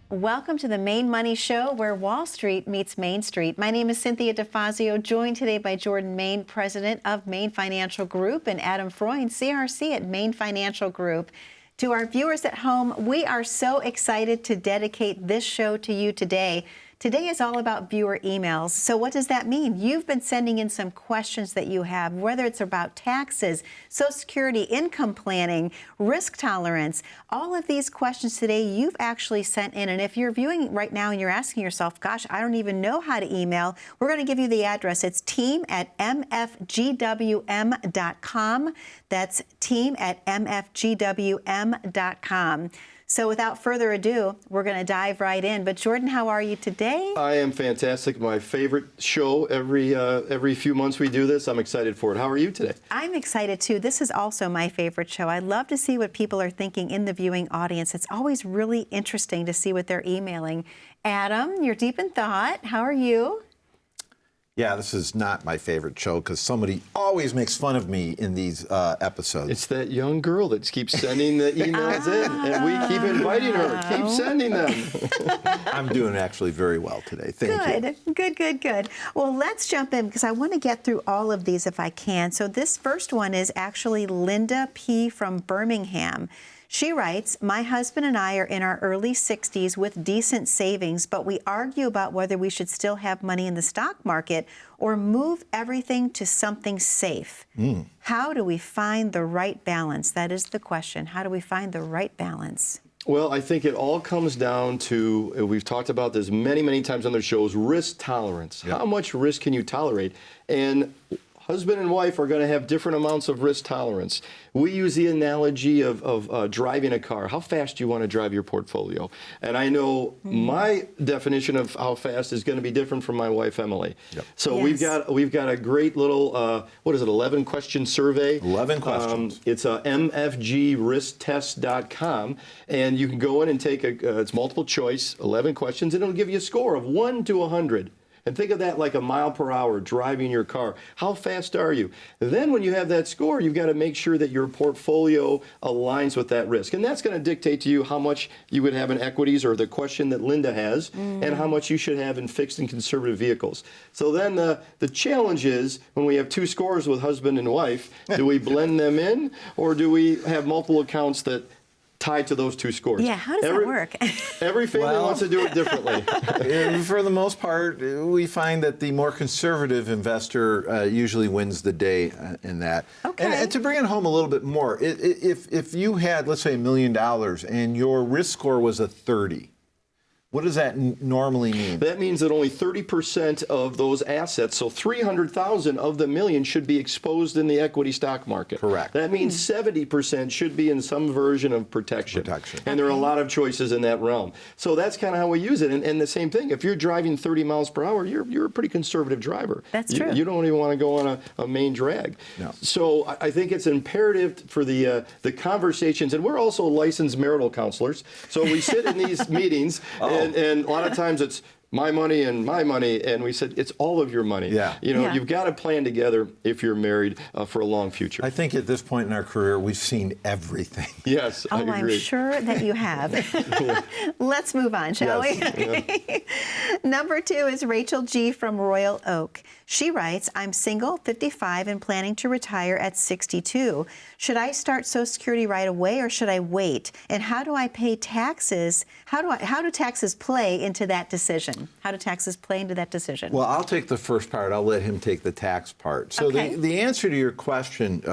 Welcome to the Maine Money Show, where Wall Street meets Main Street. My name is Cynthia DeFazio, joined today by Jordan Main, president of Main Financial Group, and Adam Freund, CRC at Main Financial Group. To our viewers at home, we are so excited to dedicate this show to you today. Today is all about viewer emails. So what does that mean? You've been sending in some questions that you have, whether it's about taxes, Social Security, income planning, risk tolerance. All of these questions today you've actually sent in. And if you're viewing right now and you're asking yourself, gosh, I don't even know how to email, we're going to give you the address. It's team@mfgwm.com. That's team@mfgwm.com. So without further ado, we're going to dive right in. But Jordan, how are you today? I am fantastic. My favorite show. Every few months we do this. I'm excited for it. How are you today? I'm excited too. This is also my favorite show. I love to see what people are thinking in the viewing audience. It's always really interesting to see what they're emailing. Adam, you're deep in thought. How are you? Yeah, this is not my favorite show because somebody always makes fun of me in these episodes. It's that young girl that keeps sending the emails in, and we keep inviting her. Keep sending them. I'm doing actually very well today. Thank you. Good. Well, let's jump in because I want to get through all of these if I can. So this first one is actually Linda P. from Birmingham. She writes, my husband and I are in our early 60s with decent savings, but we argue about whether we should still have money in the stock market or move everything to something safe. How do we find the right balance? That is the question. How do we find the right balance? Well, I think it all comes down to, we've talked about this many, many times on the shows, risk tolerance. Yep. How much risk can you tolerate? And husband and wife are going to have different amounts of risk tolerance. We use the analogy of driving a car. How fast do you want to drive your portfolio? And I know my definition of how fast is going to be different from my wife, Emily. Yep. So yes. we've got a great little, 11 question survey. 11 questions. It's mfgrisktest.com, and you can go in and take it's multiple choice, 11 questions, and it'll give you a score of 1 to 100. And think of that like a mile per hour driving your car. How fast are you? Then when you have that score, you've got to make sure that your portfolio aligns with that risk. And that's going to dictate to you how much you would have in equities, or the question that Linda has, and how much you should have in fixed and conservative vehicles. So then the challenge is, when we have two scores with husband and wife, do we blend them in, or do we have multiple accounts that tied to those two scores? Yeah, how does that work? Every family wants to do it differently. For the most part, we find that the more conservative investor usually wins the day in that. Okay. And to bring it home a little bit more, if you had, let's say, $1 million and your risk score was a 30, what does that normally mean? That means that only 30% of those assets, so 300,000 of the million, should be exposed in the equity stock market. Correct. That means 70% should be in some version of protection. And there are a lot of choices in that realm. So that's kind of how we use it. And the same thing, if you're driving 30 miles per hour, you're a pretty conservative driver. That's true. You don't even want to go on a main drag. No. So I think it's imperative for the conversations, and we're also licensed marital counselors. So we sit in these meetings, and a lot of times it's my money, and we said it's all of your money. Yeah. You've got to plan together if you're married for a long future. I think at this point in our career, we've seen everything. Yes, I agree. I'm sure that you have. Let's move on, shall we? Yeah. Number 2 is Rachel G. from Royal Oak. She writes, I'm single, 55, and planning to retire at 62. Should I start Social Security right away, or should I wait? And how do I pay taxes? How do taxes play into that decision? How do taxes play into that decision? Well, I'll take the first part. I'll let him take the tax part. So the answer to your question,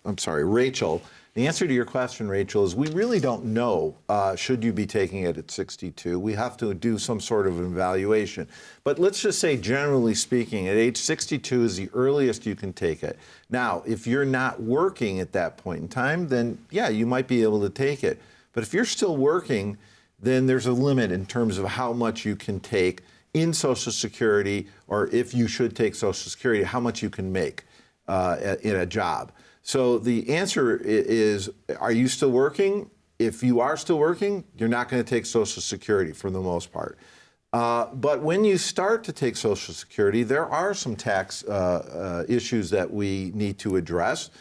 Rachel, the answer to your question, Rachel, is we really don't know should you be taking it at 62. We have to do some sort of evaluation. But let's just say, generally speaking, at age 62 is the earliest you can take it. Now, if you're not working at that point in time, then, yeah, you might be able to take it. But if you're still working, then there's a limit in terms of how much you can take in Social Security, or if you should take Social Security, how much you can make in a job. So the answer is, are you still working? If you are still working, you're not going to take Social Security for the most part. But when you start to take Social Security, there are some tax issues that we need to address.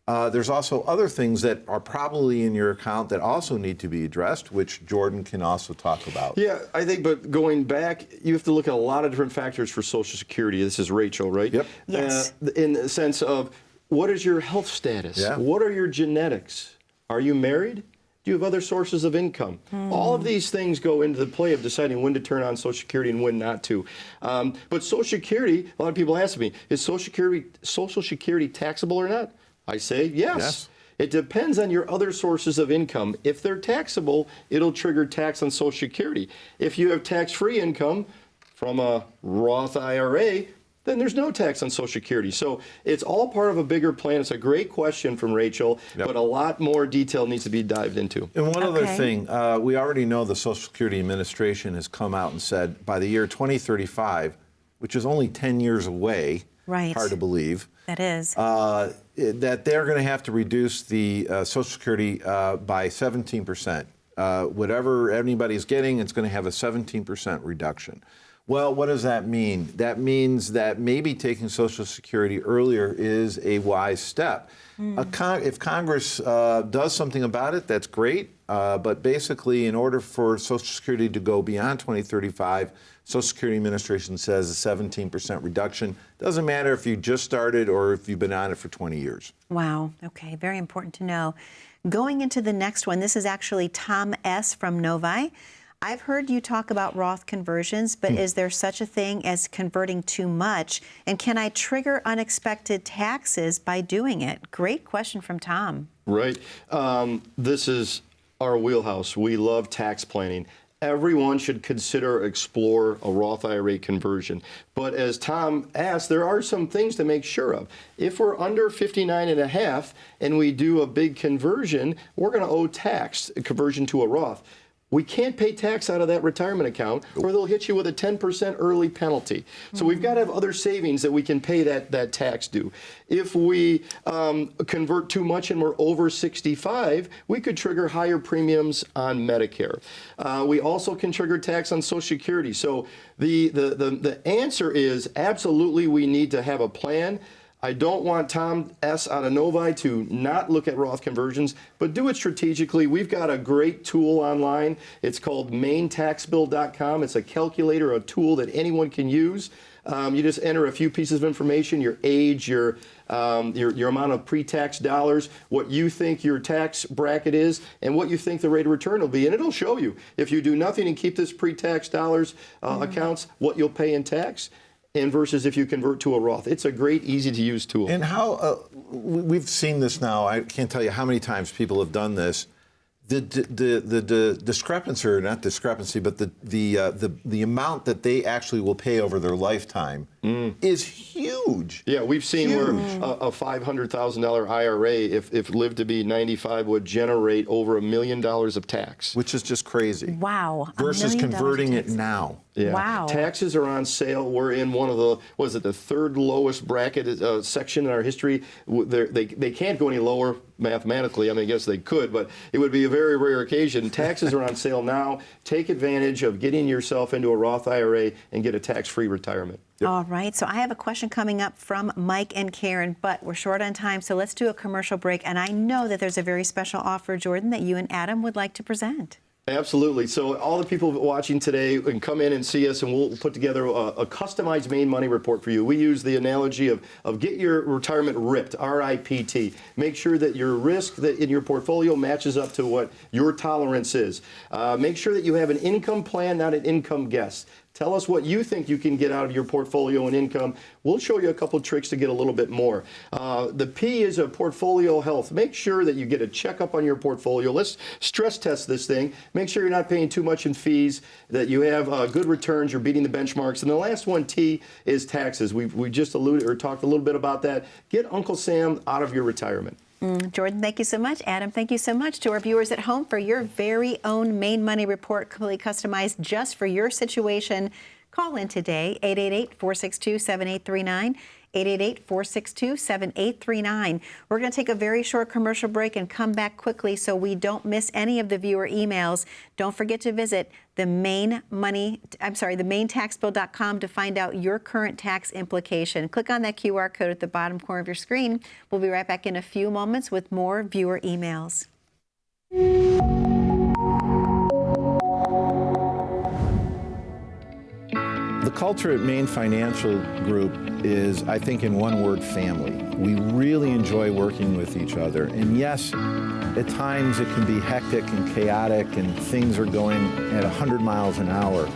There's also other things that are probably in your account that also need to be addressed, which Jordan can also talk about. Yeah, I think, but going back, you have to look at a lot of different factors for Social Security. This is Rachel, right? Yep. Yes. In the sense of, what is your health status? Yeah. What are your genetics? Are you married? Do you have other sources of income? All of these things go into the play of deciding when to turn on Social Security and when not to. But Social Security, a lot of people ask me, is Social Security taxable or not? I say yes. Yes. It depends on your other sources of income. If they're taxable, it'll trigger tax on Social Security. If you have tax-free income from a Roth IRA, then there's no tax on Social Security. So it's all part of a bigger plan. It's a great question from Rachel, but a lot more detail needs to be dived into. And one other Okay. thing, we already know the Social Security Administration has come out and said by the year 2035, which is only 10 years away, Right. hard to believe, That is. that they're going to have to reduce the Social Security by 17%. Whatever anybody's getting, it's going to have a 17% reduction. Well, what does that mean? That means that maybe taking Social Security earlier is a wise step. If Congress does something about it, that's great. But basically, in order for Social Security to go beyond 2035, Social Security Administration says a 17% reduction. Doesn't matter if you just started or if you've been on it for 20 years. Wow. Okay. Very important to know. Going into the next one, this is actually Tom S. from Novi. I've heard you talk about Roth conversions, but is there such a thing as converting too much? And can I trigger unexpected taxes by doing it? Great question from Tom. Right. This is our wheelhouse. We love tax planning. Everyone should consider, explore a Roth IRA conversion. But as Tom asked, there are some things to make sure of. If we're under 59 and a half and we do a big conversion, we're going to owe tax, a conversion to a Roth. We can't pay tax out of that retirement account, or they'll hit you with a 10% early penalty. So we've got to have other savings that we can pay that tax due. If we convert too much and we're over 65, we could trigger higher premiums on Medicare. We also can trigger tax on Social Security. So the answer is absolutely we need to have a plan. I don't want Tom S. out of Novi to not look at Roth conversions, but do it strategically. We've got a great tool online. It's called maintaxbill.com. It's a calculator, a tool that anyone can use. You just enter a few pieces of information, your age, your amount of pre-tax dollars, what you think your tax bracket is, and what you think the rate of return will be. And it'll show you, if you do nothing and keep this pre-tax dollars accounts, what you'll pay in tax. And versus if you convert to a Roth. It's a great, easy-to-use tool. And how we've seen this now. I can't tell you how many times people have done this. The discrepancy, or not discrepancy, but the amount that they actually will pay over their lifetime is huge. Yeah, we've seen where a $500,000 IRA, if lived to be 95, would generate over $1 million of tax. Which is just crazy. Wow. Versus $1 million converting it tax. now. Yeah. Wow. Taxes are on sale. We're in one of the third lowest bracket section in our history. They can't go any lower mathematically. I mean, I guess they could, but it would be a very rare occasion. Taxes are on sale now. Take advantage of getting yourself into a Roth IRA and get a tax-free retirement. All right. So I have a question coming up from Mike and Karen, but we're short on time. So let's do a commercial break. And I know that there's a very special offer, Jordan, that you and Adam would like to present. Absolutely. So all the people watching today can come in and see us, and we'll put together a customized Maine Money report for you. We use the analogy of get your retirement ripped, RIPT. Make sure that your risk that in your portfolio matches up to what your tolerance is. Make sure that you have an income plan, not an income guess. Tell us what you think you can get out of your portfolio and income. We'll show you a couple tricks to get a little bit more. The P is a portfolio health. Make sure that you get a checkup on your portfolio. Let's stress test this thing. Make sure you're not paying too much in fees, that you have good returns, you're beating the benchmarks. And the last one, T, is taxes. We just alluded or talked a little bit about that. Get Uncle Sam out of your retirement. Jordan, thank you so much. Adam, thank you so much. To our viewers at home, for your very own Maine Money report, completely customized just for your situation, Call in today, 888-462-7839. 888-462-7839. We're going to take a very short commercial break and come back quickly so we don't miss any of the viewer emails. Don't forget to visit themaintaxbill.com to find out your current tax implication. Click on that QR code at the bottom corner of your screen. We'll be right back in a few moments with more viewer emails. The culture at Maine Financial Group is, I think, in one word, family. We really enjoy working with each other. And yes, at times it can be hectic and chaotic and things are going at 100 miles an hour.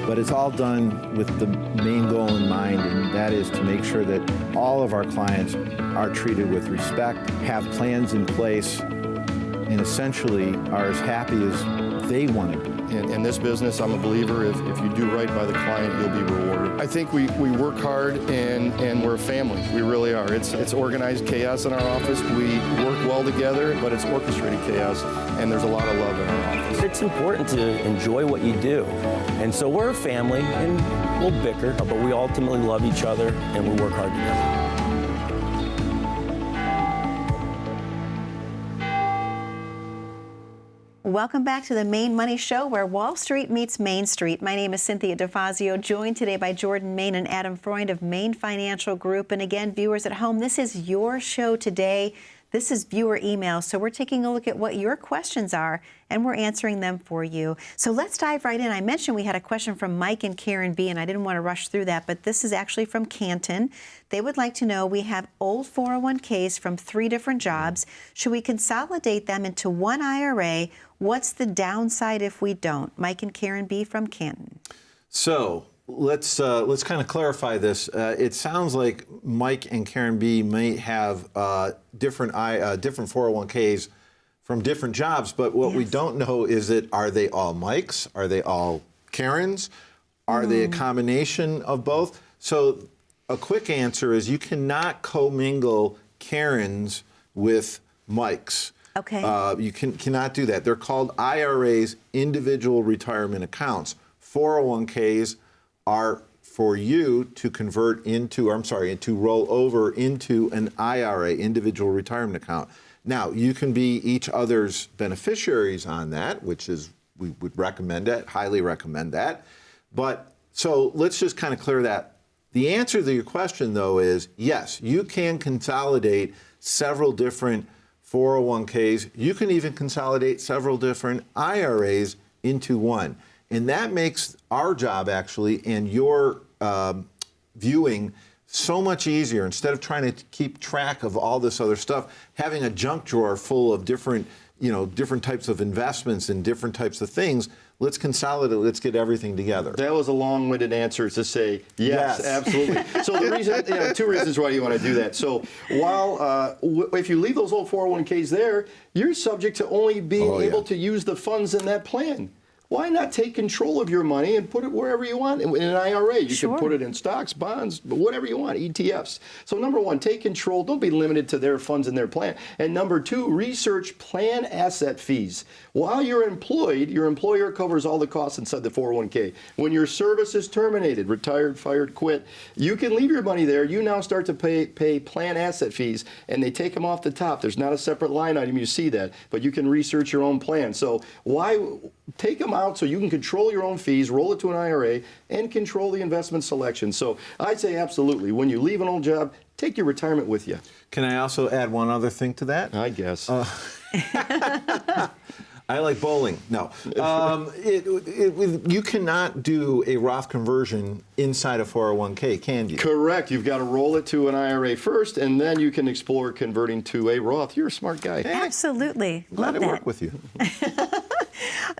But it's all done with the main goal in mind, and that is to make sure that all of our clients are treated with respect, have plans in place, and essentially are as happy as they want to be. In this business, I'm a believer, if you do right by the client, you'll be rewarded. I think we work hard and we're a family. We really are. It's organized chaos in our office. We work well together, but it's orchestrated chaos, and there's a lot of love in our office. It's important to enjoy what you do. And so we're a family, and we'll bicker, but we ultimately love each other, and we work hard together. Welcome back to the Maine Money Show, where Wall Street meets Main Street. My name is Cynthia DeFazio, joined today by Jordan Main and Adam Freund of Maine Financial Group. And again, viewers at home, this is your show today. This is viewer email, so we're taking a look at what your questions are, and we're answering them for you. So let's dive right in. I mentioned we had a question from Mike and Karen B, and I didn't want to rush through that, but this is actually from Canton. They would like to know, we have old 401ks from 3 different jobs. Should we consolidate them into one IRA? What's the downside if we don't? Mike and Karen B from Canton. So let's kind of clarify this. It sounds like Mike and Karen B may have different 401ks from different jobs, but what we don't know is that, are they all Mikes? Are they all Karens? Are they a combination of both? So a quick answer is you cannot commingle Karens with Mikes. Okay. You cannot do that. They're called IRAs, individual retirement accounts. 401ks are for you to convert into, to roll over into an IRA, individual retirement account. Now, you can be each other's beneficiaries on that, which is, we would recommend it, highly recommend that. But so let's just kind of clear that. The answer to your question, though, is yes, you can consolidate several different 401ks. You can even consolidate several different IRAs into one. And that makes our job, actually, and your viewing so much easier. Instead of trying to keep track of all this other stuff, having a junk drawer full of different types of investments and different types of things, let's consolidate, let's get everything together. That was a long-winded answer to say yes. Absolutely. So the reason, 2 reasons why you want to do that. So while if you leave those old 401ks there, you're subject to only being able to use the funds in that plan. Why not take control of your money and put it wherever you want? In an IRA, you can put it in stocks, bonds, whatever you want, ETFs. So number 1, take control. Don't be limited to their funds in their plan. And number 2, research plan asset fees. While you're employed, your employer covers all the costs inside the 401k. When your service is terminated, retired, fired, quit, you can leave your money there. You now start to pay plan asset fees, and they take them off the top. There's not a separate line item. You see that, but you can research your own plan. So why take them out so you can control your own fees, roll it to an IRA, and control the investment selection. So I'd say absolutely. When you leave an old job, take your retirement with you. Can I also add one other thing to that? I guess. I like bowling. No. You cannot do a Roth conversion inside a 401k, can you? Correct. You've got to roll it to an IRA first, and then you can explore converting to a Roth. You're a smart guy. Absolutely. Glad Love to that. work with you.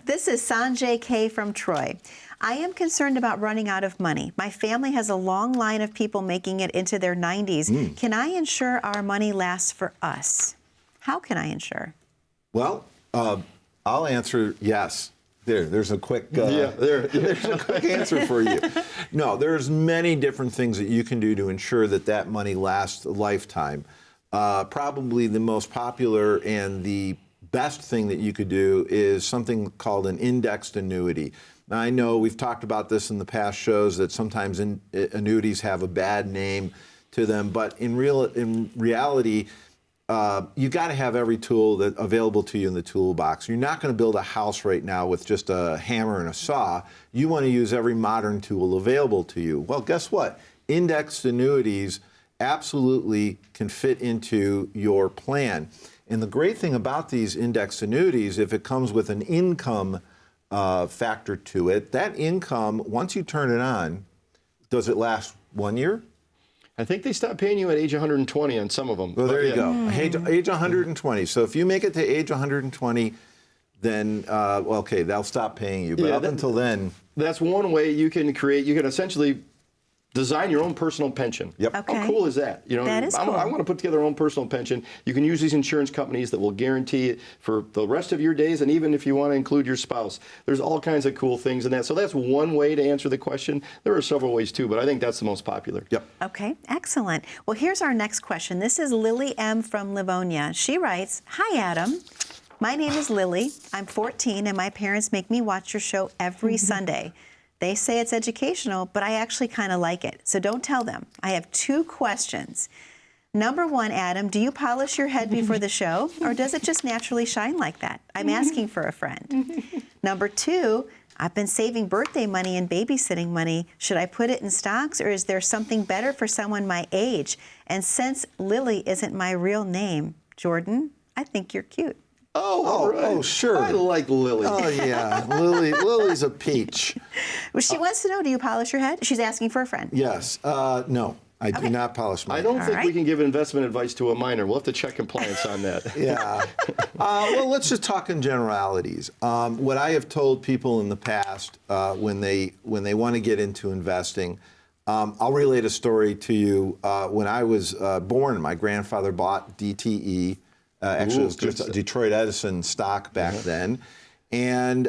This is Sanjay K. from Troy. I am concerned about running out of money. My family has a long line of people making it into their 90s. Can I ensure our money lasts for us? How can I ensure? Well, I'll answer yes. There's a quick there's a quick answer for you. No, there's many different things that you can do to ensure that money lasts a lifetime. Probably the most popular and the best thing that you could do is something called an indexed annuity. Now, I know we've talked about this in the past shows that sometimes annuities have a bad name to them, but in reality, you got to have every tool that available to you in the toolbox. You're not going to build a house right now with just a hammer and a saw. You want to use every modern tool available to you. Well, guess what? Indexed annuities absolutely can fit into your plan. And the great thing about these indexed annuities, if it comes with an income factor to it, that income, once you turn it on, does it last 1 year? I think they stop paying you at age 120 on some of them. Well, there you go. Age 120. So if you make it to age 120, then, okay, they'll stop paying you. But until then. That's one way you can essentially design your own personal pension. Yep. Okay. How cool is that? That is cool. I want to put together our own personal pension. You can use these insurance companies that will guarantee it for the rest of your days, and even if you want to include your spouse. There's all kinds of cool things in that. So that's one way to answer the question. There are several ways too, but I think that's the most popular. Yep. Okay, excellent. Well, here's our next question. This is Lily M. from Livonia. She writes, "Hi, Adam. My name is Lily. I'm 14, and my parents make me watch your show every Sunday. They say it's educational, but I actually kind of like it. So don't tell them. I have 2 questions. Number 1, Adam, do you polish your head before the show, or does it just naturally shine like that? I'm asking for a friend. Number 2, I've been saving birthday money and babysitting money. Should I put it in stocks, or is there something better for someone my age? And since Lily isn't my real name, Jordan, I think you're cute." All right. Oh, sure. I like Lily. Oh, yeah. Lily's a peach. Well, she wants to know, do you polish your head? She's asking for a friend. Yes. No, I do not polish my I head. don't think we right. can give investment advice to a minor. We'll have to check compliance on that. Yeah. Well, let's just talk in generalities. What I have told people in the past when they want to get into investing, I'll relate a story to you. When I was born, my grandfather bought DTE. Actually, it was just a Detroit Edison stock back then. And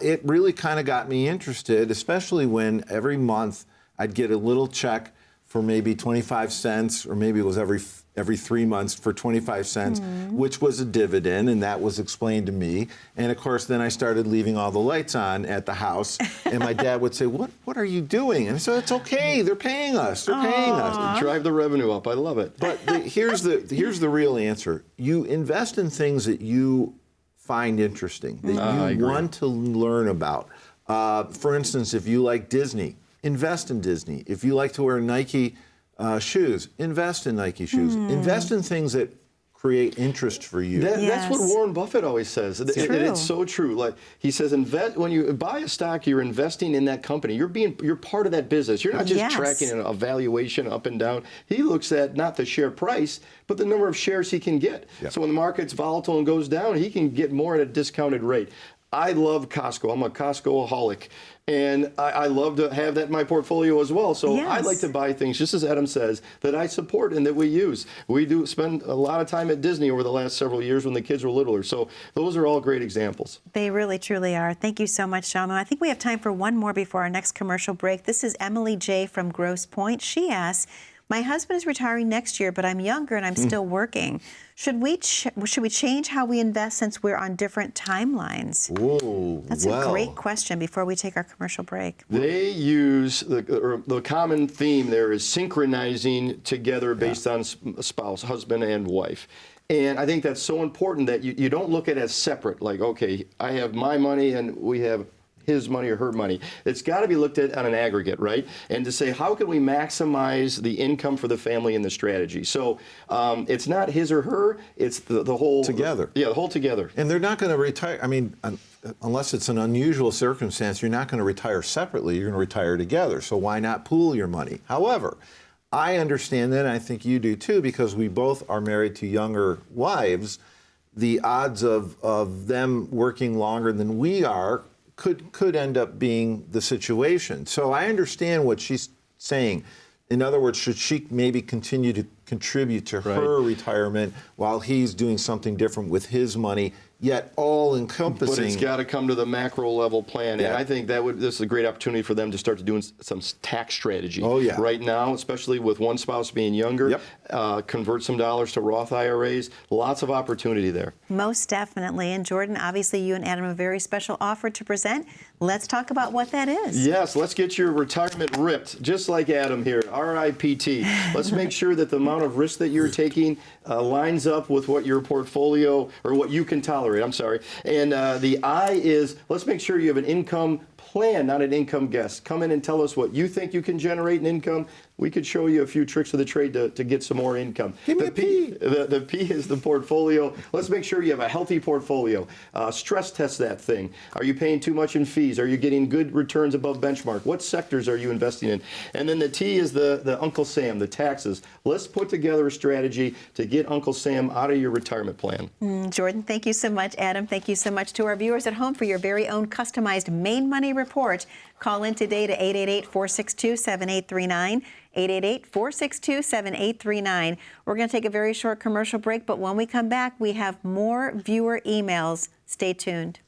it really kind of got me interested, especially when every month I'd get a little check for maybe 25 cents, or maybe it was every 3 months for 25 cents, which was a dividend, and that was explained to me. And of course, then I started leaving all the lights on at the house, and my dad would say, what are you doing? And I said, it's okay, they're paying us, paying us. Drive the revenue up. I love it. But here's the real answer. You invest in things that you find interesting, that you want to learn about. For instance, if you like Disney, invest in Disney. If you like to wear Nike shoes, invest in Nike shoes. Invest in things that create interest for you. That's what Warren Buffett always says. It's so true. Like he says, when you buy a stock, you're investing in that company. You're part of that business. You're not just tracking a valuation up and down. He looks at not the share price, but the number of shares he can get. Yep. So when the market's volatile and goes down, he can get more at a discounted rate. I love Costco. I'm a Costco-aholic. And I love to have that in my portfolio as well. So I like to buy things, just as Adam says, that I support and that we use. We do spend a lot of time at Disney over the last several years when the kids were littler. So those are all great examples. They really, truly are. Thank you so much, gentlemen. I think we have time for one more before our next commercial break. This is Emily J. from Grosse Pointe. She asks, my husband is retiring next year, but I'm younger and I'm still working. Should we change how we invest since we're on different timelines? Whoa, That's a great question before we take our commercial break. They use, the common theme there is synchronizing together based on spouse, husband and wife. And I think that's so important that you don't look at it as separate, like, okay, I have my money and we have his money or her money. It's got to be looked at on an aggregate, right? And to say, how can we maximize the income for the family and the strategy? So it's not his or her, it's the whole. Together. Yeah, the whole together. And they're not going to retire. I mean, unless it's an unusual circumstance, you're not going to retire separately. You're going to retire together. So why not pool your money? However, I understand that, and I think you do too, because we both are married to younger wives. The odds of them working longer than we are could end up being the situation. So I understand what she's saying. In other words, should she maybe continue to contribute to her retirement while he's doing something different with his money? yet all encompassing. But it's got to come to the macro level plan, and Yeah. I think this is a great opportunity for them to start to doing some tax strategy. Oh, yeah. Right now, especially with one spouse being younger, Yep. convert some dollars to Roth IRAs. Lots of opportunity there. Most definitely. And Jordan, obviously you and Adam have a very special offer to present. Let's talk about what that is. Yes, let's get your retirement ripped, just like Adam here, RIPT. Let's make sure that the amount of risk that you're taking lines up with what your portfolio, or what you can tolerate, I'm sorry. And the I is, let's make sure you have an income plan, not an income guess. Come in and tell us what you think you can generate in income. We could show you a few tricks of the trade to get some more income. Give me a P. The P is the portfolio. Let's make sure you have a healthy portfolio. Stress test that thing. Are you paying too much in fees? Are you getting good returns above benchmark? What sectors are you investing in? And then the T is the Uncle Sam, the taxes. Let's put together a strategy to get Uncle Sam out of your retirement plan. Jordan, thank you so much. Adam, thank you so much. To our viewers at home, for your very own customized Maine Money Report, call in today to 888-462-7839. 888-462-7839. We're going to take a very short commercial break, but when we come back, we have more viewer emails. Stay tuned.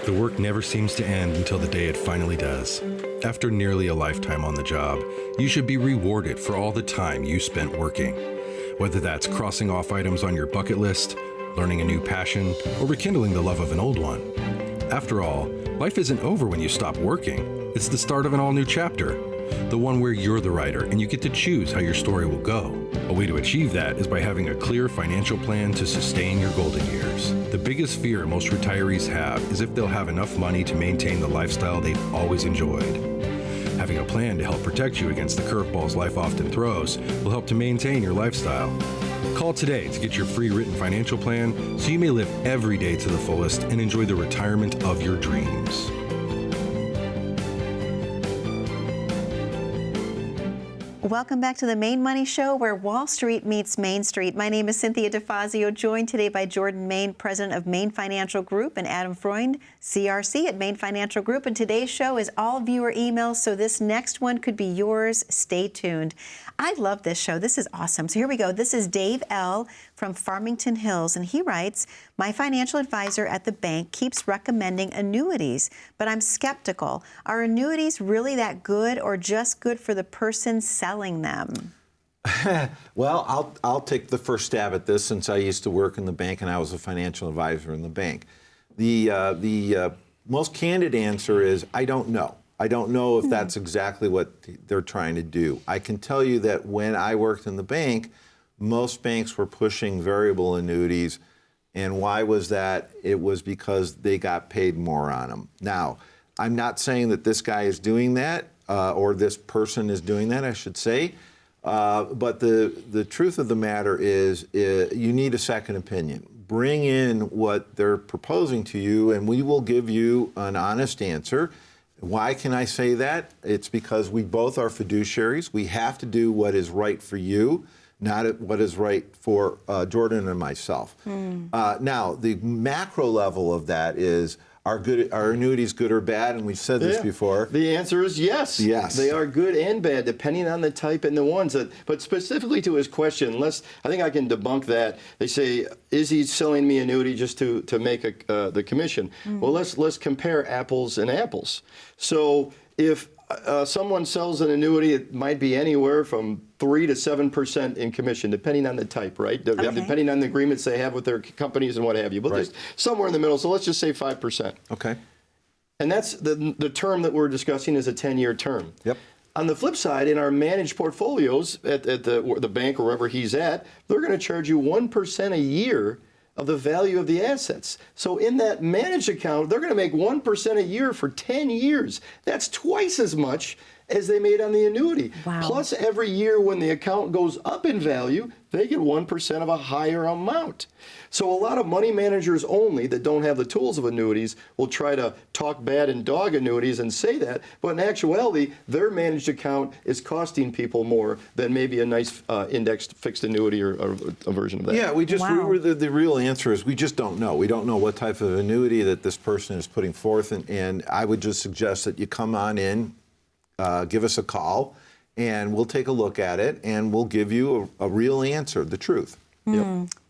The work never seems to end until the day it finally does. After nearly a lifetime on the job, you should be rewarded for all the time you spent working. Whether that's crossing off items on your bucket list, learning a new passion, or rekindling the love of an old one. After all, life isn't over when you stop working. It's the start of an all-new chapter, the one where you're the writer and you get to choose how your story will go. A way to achieve that is by having a clear financial plan to sustain your golden years. The biggest fear most retirees have is if they'll have enough money to maintain the lifestyle they've always enjoyed. Having a plan to help protect you against the curveballs life often throws will help to maintain your lifestyle. Call today to get your free written financial plan so you may live every day to the fullest and enjoy the retirement of your dreams. Welcome back to the Maine Money Show, where Wall Street meets Main Street. My name is Cynthia DeFazio, joined today by Jordan Main, president of Maine Financial Group, and Adam Freund, CRC at Maine Financial Group. And today's show is all viewer emails, so this next one could be yours. Stay tuned. I love this show. This is awesome. So here we go. This is Dave L. from Farmington Hills, and he writes, my financial advisor at the bank keeps recommending annuities, but I'm skeptical. Are annuities really that good, or just good for the person selling them? Well, I'll take the first stab at this, since I used to work in the bank and I was a financial advisor in the bank. The most candid answer is I don't know. I don't know if that's exactly what they're trying to do. I can tell you that when I worked in the bank, most banks were pushing variable annuities. And why was that? It was because they got paid more on them. Now, I'm not saying that this guy is doing that, or this person is doing that, I should say. But the truth of the matter is you need a second opinion. Bring in what they're proposing to you, and we will give you an honest answer. Why can I say that? It's because we both are fiduciaries. We have to do what is right for you, not what is right for Jordan and myself. Now, the macro level of that is, are annuities good or bad? And we've said this before. The answer is yes. Yes. They are good and bad, depending on the type and the ones. But specifically to his question, I think I can debunk that. They say, is he selling me annuity just to make the commission? Well, let's compare apples and apples. So if someone sells an annuity, it might be anywhere from 3 to 7% in commission, depending on the type, right? Depending on the agreements they have with their companies and what have you. But there's somewhere in the middle, so let's just say 5%. Okay. And that's the term that we're discussing is a 10-year term. Yep. On the flip side, in our managed portfolios at the bank or wherever he's at, they're going to charge you 1% a year of the value of the assets. So in that managed account, they're going to make 1% a year for 10 years. That's twice as much as they made on the annuity. Wow. Plus, every year when the account goes up in value, they get 1% of a higher amount. So a lot of money managers only that don't have the tools of annuities will try to talk bad and dog annuities and say that, but in actuality, their managed account is costing people more than maybe a nice indexed fixed annuity or a version of that. Yeah, the real answer is we just don't know. We don't know what type of annuity that this person is putting forth, and I would just suggest that you come on in, give us a call, and we'll take a look at it, and we'll give you a real answer, the truth.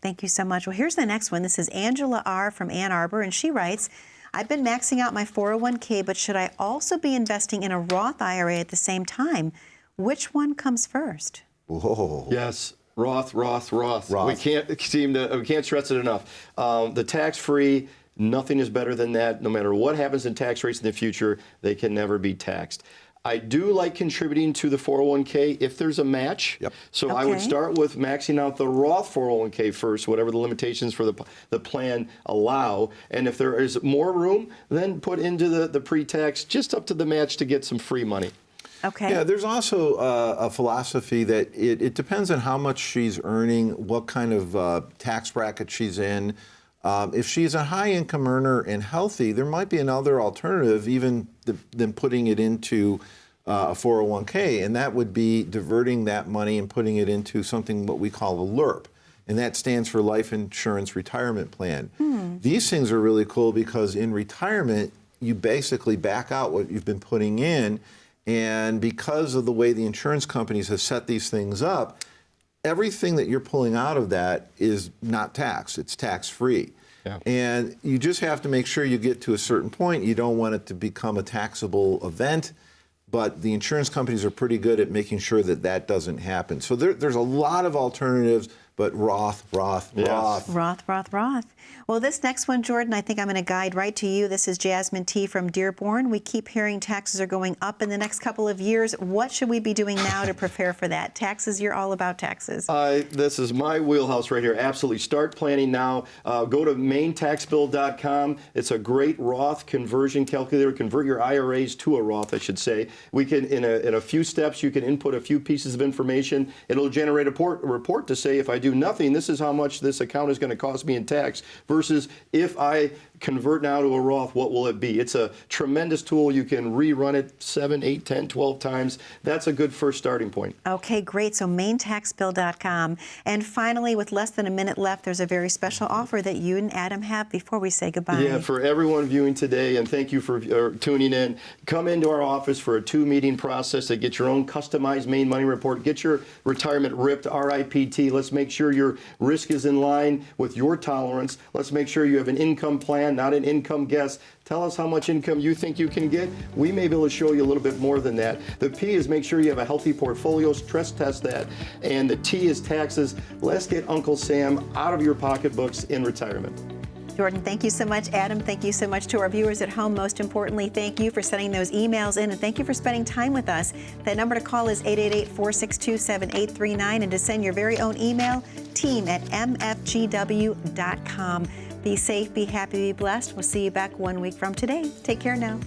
Thank you so much. Well, here's the next one. This is Angela R. from Ann Arbor, and she writes, I've been maxing out my 401k, but should I also be investing in a Roth IRA at the same time? Which one comes first? Whoa. Yes, Roth. Roth. We can't stress it enough. The tax-free, nothing is better than that. No matter what happens in tax rates in the future, they can never be taxed. I do like contributing to the 401k if there's a match. Yep. So I would start with maxing out the Roth 401k first, whatever the limitations for the plan allow. And if there is more room, then put into the pre-tax just up to the match to get some free money. Okay. Yeah, there's also a philosophy that it depends on how much she's earning, what kind of tax bracket she's in. If she's a high income earner and healthy, there might be another alternative even than putting it into a 401k, and that would be diverting that money and putting it into something what we call a LIRP, and that stands for Life Insurance Retirement Plan. These things are really cool because in retirement, you basically back out what you've been putting in, and because of the way the insurance companies have set these things up, everything that you're pulling out of that is not taxed. It's tax-free. Yeah. And you just have to make sure you get to a certain point. You don't want it to become a taxable event, but the insurance companies are pretty good at making sure that that doesn't happen. So there's a lot of alternatives, but Roth. Roth. Well, this next one, Jordan, I think I'm going to guide right to you. This is Jasmine T. from Dearborn. We keep hearing taxes are going up in the next couple of years. What should we be doing now to prepare for that? Taxes, you're all about taxes. This is my wheelhouse right here. Absolutely. Start planning now. Go to maintaxbill.com. It's a great Roth conversion calculator. Convert your IRAs to a Roth, I should say. We can, in a few steps, you can input a few pieces of information. It'll generate a report to say, if I do nothing, this is how much this account is going to cost me in tax, versus if I convert now to a Roth, what will it be? It's a tremendous tool. You can rerun it 7, 8, 10, 12 times. That's a good first starting point. Okay, great. So maintaxbill.com. And finally, with less than a minute left, there's a very special offer that you and Adam have before we say goodbye. Yeah, for everyone viewing today, and thank you for tuning in, come into our office for a 2-meeting process to get your own customized Maine Money Report. Get your retirement ripped, RIPT. Let's make sure your risk is in line with your tolerance. Let's make sure you have an income plan, not an income guess. Tell us how much income you think you can get. We may be able to show you a little bit more than that. The P is make sure you have a healthy portfolio, stress test that. And the T is taxes. Let's get Uncle Sam out of your pocketbooks in retirement. Jordan, thank you so much. Adam, thank you so much. To our viewers at home, most importantly, thank you for sending those emails in, and thank you for spending time with us. That number to call is 888-462-7839, and to send your very own email, team@mfgw.com. Be safe, be happy, be blessed. We'll see you back 1 week from today. Take care now.